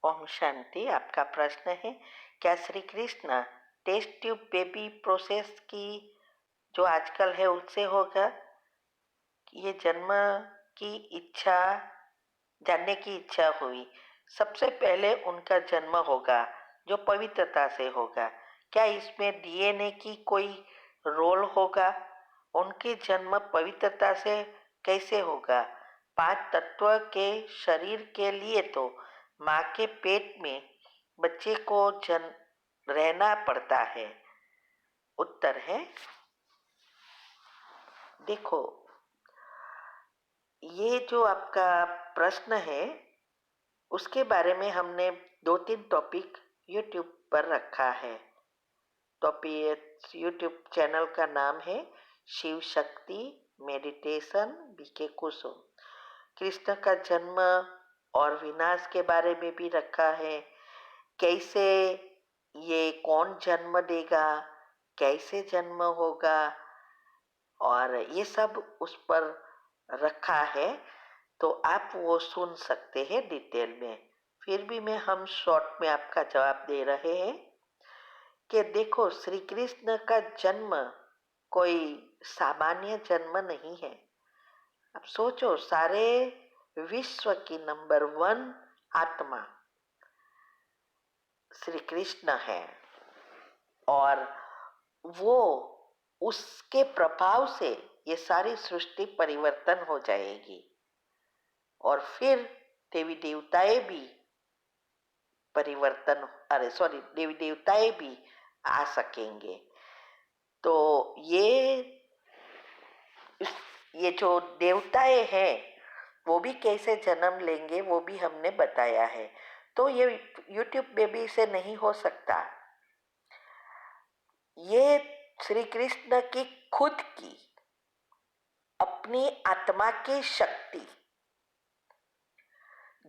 ओम शांति। आपका प्रश्न है, क्या Shri Krishna test tube baby process की जो आजकल है उससे होगा? ये जन्म की इच्छा जानने की इच्छा हुई। सबसे पहले उनका जन्म होगा जो पवित्रता से होगा। क्या इसमें डीएनए की कोई रोल होगा? उनके जन्म पवित्रता से कैसे होगा? 5 तत्व के शरीर के लिए तो माँ के पेट में बच्चे को रहना पड़ता है। उत्तर है, देखो, ये जो आपका प्रश्न है उसके बारे में हमने 2-3 टॉपिक यूट्यूब पर रखा है। टॉपिक यूट्यूब चैनल का नाम है शिव शक्ति मेडिटेशन बीके कुसुम। कृष्ण का जन्म और विनाश के बारे में भी रखा है। कैसे ये कौन जन्म देगा, कैसे जन्म होगा, और ये सब उस पर रखा है, तो आप वो सुन सकते हैं डिटेल में। फिर भी हम शॉर्ट में आपका जवाब दे रहे हैं कि देखो, श्री कृष्ण का जन्म कोई सामान्य जन्म नहीं है। अब सोचो, सारे विश्व की नंबर 1 आत्मा श्री कृष्ण है और वो उसके प्रभाव से ये सारी सृष्टि परिवर्तन हो जाएगी और फिर देवी देवताएं भी देवी देवताएं भी आ सकेंगे। तो ये जो देवताएं हैं वो भी कैसे जन्म लेंगे वो भी हमने बताया है। तो ये यूट्यूब बेबी से नहीं हो सकता। ये श्री कृष्ण की खुद की अपनी आत्मा की शक्ति,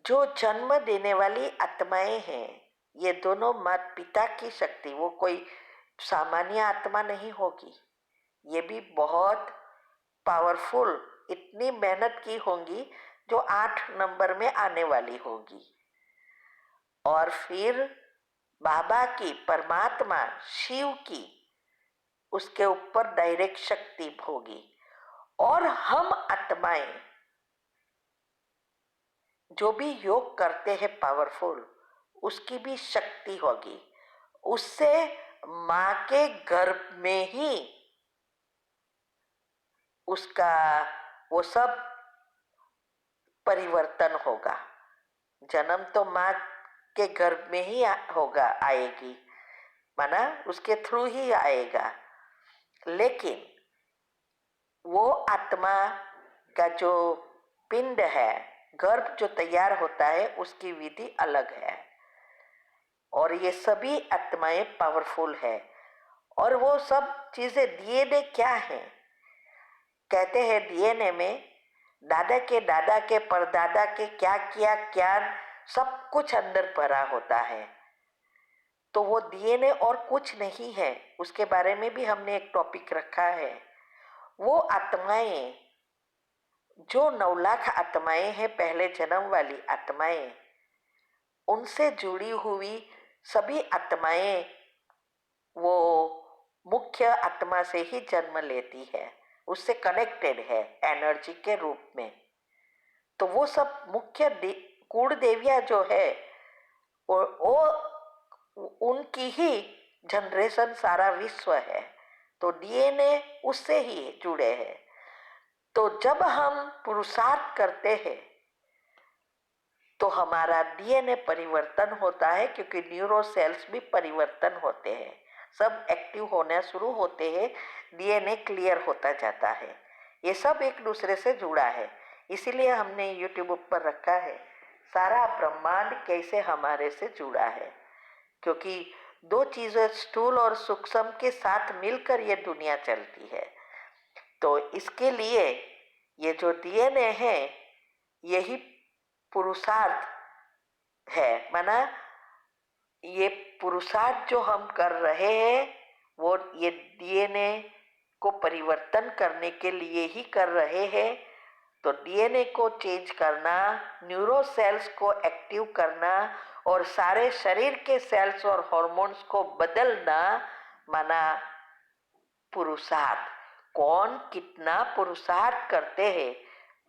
जो जन्म देने वाली आत्माएं हैं, ये दोनों माता पिता की शक्ति, वो कोई सामान्य आत्मा नहीं होगी। ये भी बहुत पावरफुल, इतनी मेहनत की होंगी जो 8 नंबर में आने वाली होगी। और फिर बाबा की, परमात्मा शिव की उसके ऊपर डायरेक्ट शक्ति होगी। और हम आत्माएं जो भी योग करते हैं पावरफुल, उसकी भी शक्ति होगी। उससे माँ के गर्भ में ही उसका वो सब परिवर्तन होगा। जन्म तो माँ के गर्भ में ही आएगी, माना उसके थ्रू ही आएगा। लेकिन वो आत्मा का जो पिंड है, गर्भ जो तैयार होता है, उसकी विधि अलग है। और ये सभी आत्माएं पावरफुल है। और वो सब चीजें डीएनए क्या है? कहते हैं डीएनए में दादा के परदादा के क्या किया, क्या सब कुछ अंदर भरा होता है। तो वो डीएनए और कुछ नहीं है, उसके बारे में भी हमने एक टॉपिक रखा है। वो आत्माएं जो 9 लाख आत्माएं हैं, पहले जन्म वाली आत्माएं, उनसे जुड़ी हुई सभी आत्माएं वो मुख्य आत्मा से ही जन्म लेती है, उससे कनेक्टेड है एनर्जी के रूप में। तो वो सब मुख्य कुल देवियां जो है वो उनकी ही जनरेशन सारा विश्व है। तो डीएनए उससे ही जुड़े हैं। तो जब हम पुरुषार्थ करते हैं तो हमारा डीएनए परिवर्तन होता है, क्योंकि न्यूरो सेल्स भी परिवर्तन होते हैं, सब एक्टिव होना शुरू होते हैं, डीएनए क्लियर होता जाता है। ये सब एक दूसरे से जुड़ा है। इसीलिए हमने यूट्यूब पर रखा है सारा ब्रह्मांड कैसे हमारे से जुड़ा है, क्योंकि 2 चीजें स्थूल और सूक्ष्म के साथ मिलकर ये दुनिया चलती है। तो इसके लिए ये जो डीएनए है यही पुरुषार्थ है। माना ये पुरुषार्थ जो हम कर रहे हैं वो ये डीएनए को परिवर्तन करने के लिए ही कर रहे हैं। तो डीएनए को चेंज करना, न्यूरो सेल्स को एक्टिव करना और सारे शरीर के सेल्स और हार्मोन्स को बदलना माना पुरुषार्थ। कौन कितना पुरुषार्थ करते हैं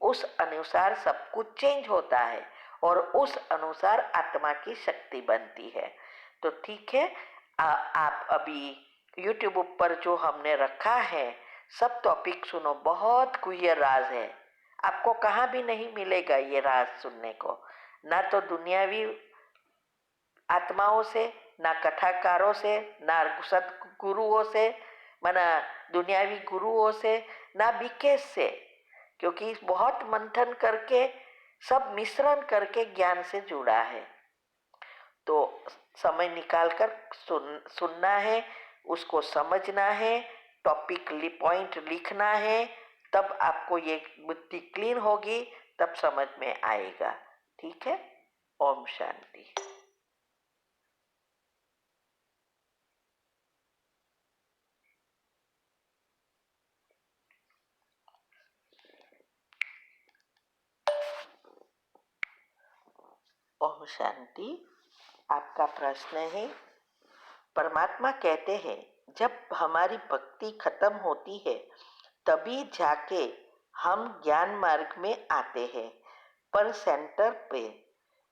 उस अनुसार सब कुछ चेंज होता है और उस अनुसार आत्मा की शक्ति बनती है। तो ठीक है, आप अभी YouTube पर जो हमने रखा है सब टॉपिक सुनो, बहुत गुह्य राज है। आपको कहाँ भी नहीं मिलेगा ये राज सुनने को, ना तो दुनियावी आत्माओं से, ना कथाकारों से, ना सदगुरुओं से, माना दुनियावी गुरुओं से, ना बीकेस से, क्योंकि बहुत मंथन करके सब मिश्रण करके ज्ञान से जुड़ा है। तो समय निकालकर सुनना है, उसको समझना है, टॉपिक पॉइंट लिखना है, तब आपको ये बुद्धि क्लीन होगी, तब समझ में आएगा। ठीक है, ओम शांति। ओम शांति। आपका प्रश्न है, परमात्मा कहते हैं जब हमारी भक्ति खत्म होती है तभी जाके हम ज्ञान मार्ग में आते हैं, पर सेंटर पे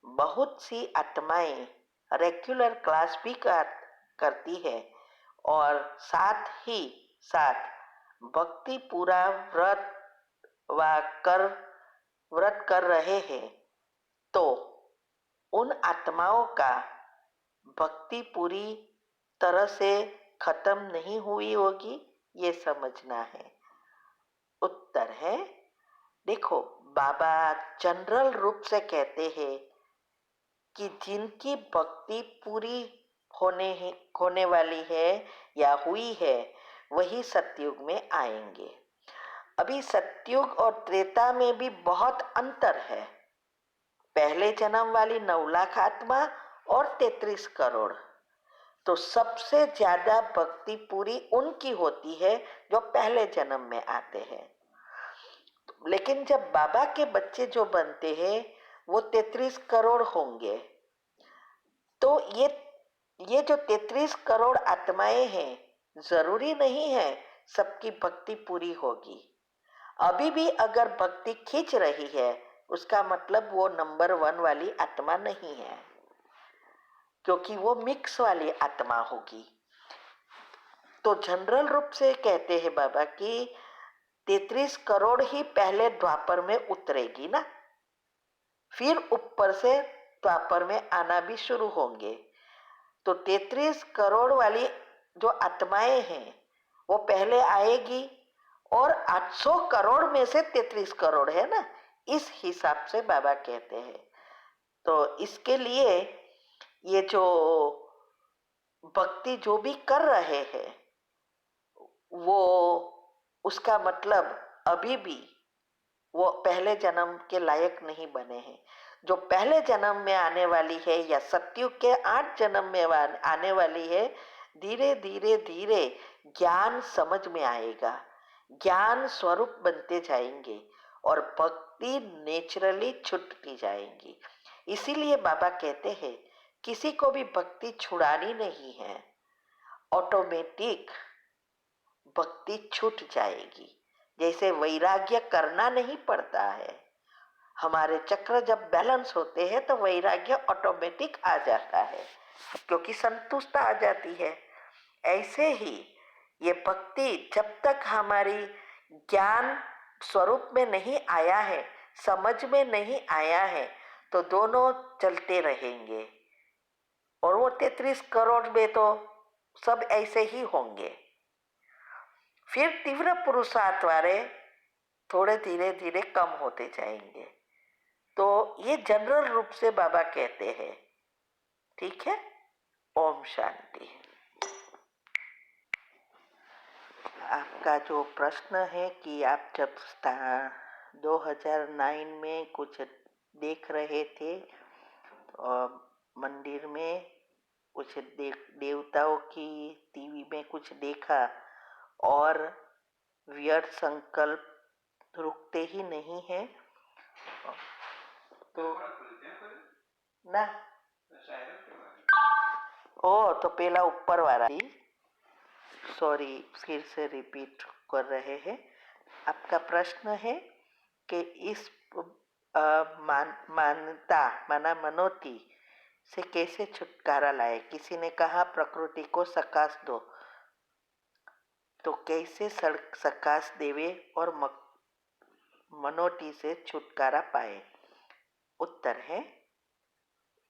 बहुत सी आत्माएं रेगुलर क्लास भी करती है और साथ ही साथ भक्ति पूरा व व्रत कर रहे हैं, तो उन आत्माओं का भक्ति पूरी तरह से खत्म नहीं हुई होगी, ये समझना है। उत्तर है, देखो बाबा जनरल रूप से कहते हैं कि जिनकी भक्ति पूरी होने वाली है या हुई है वही सतयुग में आएंगे। अभी सतयुग और त्रेता में भी बहुत अंतर है। पहले जन्म वाली 9 लाख आत्मा और 33 करोड़, तो सबसे ज्यादा भक्ति पूरी उनकी होती है जो पहले जन्म में आते हैं। लेकिन जब बाबा के बच्चे जो बनते हैं वो 33 करोड़ होंगे। तो ये जो 33 करोड़ आत्माएं हैं, जरूरी नहीं है सबकी भक्ति पूरी होगी। अभी भी अगर भक्ति खींच रही है उसका मतलब वो नंबर 1 वाली आत्मा नहीं है, क्योंकि वो मिक्स वाली आत्मा होगी। तो जनरल रूप से कहते हैं बाबा कि 33 करोड़ ही पहले द्वापर में उतरेगी ना, फिर ऊपर से द्वापर में आना भी शुरू होंगे। तो 33 करोड़ वाली जो आत्माएं हैं वो पहले आएगी और 800 करोड़ में से 33 करोड़ है ना, इस हिसाब से बाबा कहते हैं। तो इसके लिए ये जो भक्ति जो भी कर रहे हैं वो उसका मतलब अभी भी वो पहले जन्म के लायक नहीं बने हैं। जो पहले जन्म में आने वाली है या सतयुग के 8 जन्म में आने वाली है, धीरे धीरे धीरे ज्ञान समझ में आएगा, ज्ञान स्वरूप बनते जाएंगे और भक्ति नेचुरली छूटती जाएंगी। इसीलिए बाबा कहते हैं किसी को भी भक्ति छुड़ानी नहीं है, ऑटोमेटिक भक्ति छूट जाएगी। जैसे वैराग्य करना नहीं पड़ता है, हमारे चक्र जब बैलेंस होते हैं तो वैराग्य ऑटोमेटिक आ जाता है, क्योंकि संतुष्टता आ जाती है। ऐसे ही ये भक्ति जब तक हमारी ज्ञान स्वरूप में नहीं आया है, समझ में नहीं आया है, तो दोनों चलते रहेंगे और वो 33 करोड़ में तो सब ऐसे ही होंगे। फिर तीव्र पुरुषार्थ वाले थोड़े धीरे धीरे कम होते जाएंगे। तो ये जनरल रूप से बाबा कहते हैं। ठीक है, ओम शांति। आपका जो प्रश्न है कि आप जब 2009 में कुछ देख रहे थे मंदिर में, कुछ देवताओं की टीवी में कुछ देखा और व्यर्थ संकल्प रुकते ही नहीं है। तो ना ओ तो पहला ऊपर वाला ही, सॉरी फिर से रिपीट कर रहे हैं। आपका प्रश्न है कि इस मानता माना मनोती से कैसे छुटकारा लाए। किसी ने कहा प्रकृति को सकाश दो, तो कैसे सकाश देवे और मनोटी से छुटकारा पाए। उत्तर है,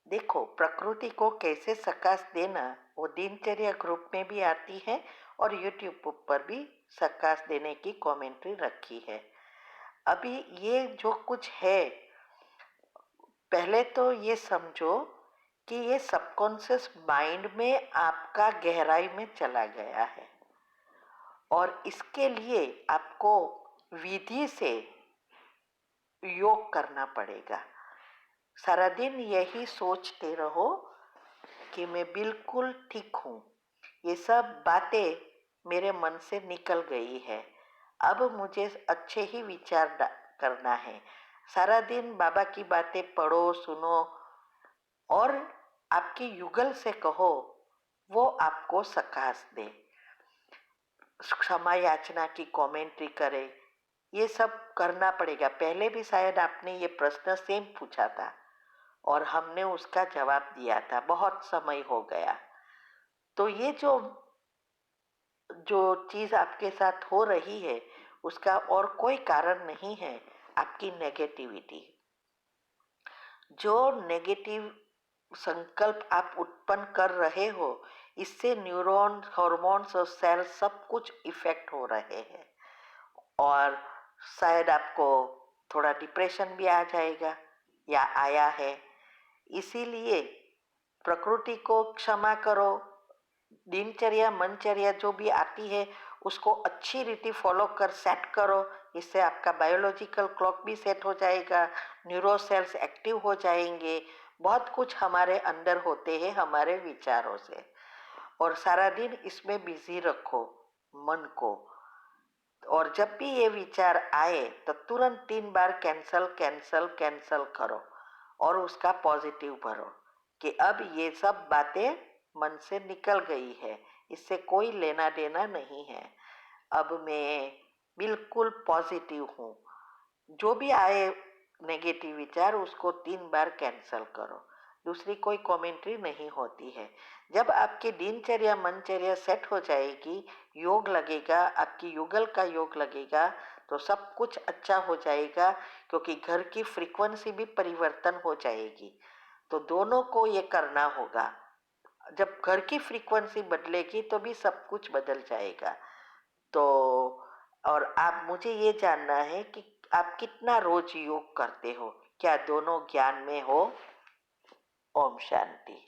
देखो प्रकृति को कैसे सकाश देना वो दिनचर्या ग्रुप में भी आती है और यूट्यूब पर भी सकाश देने की कमेंट्री रखी है। अभी ये जो कुछ है, पहले तो ये समझो कि ये सबकॉन्शियस माइंड में आपका गहराई में चला गया है और इसके लिए आपको विधि से योग करना पड़ेगा। सारा दिन यही सोचते रहो कि मैं बिल्कुल ठीक हूँ, ये सब बातें मेरे मन से निकल गई है, अब मुझे अच्छे ही विचार करना है। सारा दिन बाबा की बातें पढ़ो सुनो और आपकी युगल से कहो वो आपको सकाश दे, क्षमा याचना की कमेंट्री करे। ये सब करना पड़ेगा। पहले भी शायद आपने ये प्रश्न सेम पूछा था और हमने उसका जवाब दिया था, बहुत समय हो गया। तो ये जो चीज आपके साथ हो रही है उसका और कोई कारण नहीं है, आपकी नेगेटिविटी। जो नेगेटिव संकल्प आप उत्पन्न कर रहे हो, इससे न्यूरॉन, हार्मोन्स और सेल सब कुछ इफेक्ट हो रहे हैं और शायद आपको थोड़ा डिप्रेशन भी आ जाएगा या आया है। इसीलिए प्रकृति को क्षमा करो। दिनचर्या मनचर्या जो भी आती है उसको अच्छी रीति फॉलो कर सेट करो। इससे आपका बायोलॉजिकल क्लॉक भी सेट हो जाएगा, न्यूरो सेल्स एक्टिव हो जाएंगे। बहुत कुछ हमारे अंदर होते हैं हमारे विचारों से, और सारा दिन इसमें बिजी रखो मन को। और जब भी ये विचार आए तो तुरंत 3 बार कैंसल कैंसल कैंसल करो और उसका पॉजिटिव भरो कि अब ये सब बातें मन से निकल गई है, इससे कोई लेना देना नहीं है, अब मैं बिल्कुल पॉजिटिव हूँ। जो भी आए नेगेटिव विचार उसको 3 बार कैंसल करो, दूसरी कोई कमेंट्री नहीं होती है। जब आपकी दिनचर्या मनचर्या सेट हो जाएगी, योग लगेगा, आपकी युगल का योग लगेगा, तो सब कुछ अच्छा हो जाएगा, क्योंकि घर की फ्रीक्वेंसी भी परिवर्तन हो जाएगी। तो दोनों को ये करना होगा। जब घर की फ्रीक्वेंसी बदलेगी तो भी सब कुछ बदल जाएगा। तो और आप, मुझे ये जानना है कि आप कितना रोज योग करते हो, क्या दोनों ज्ञान में हो? ओम शांति।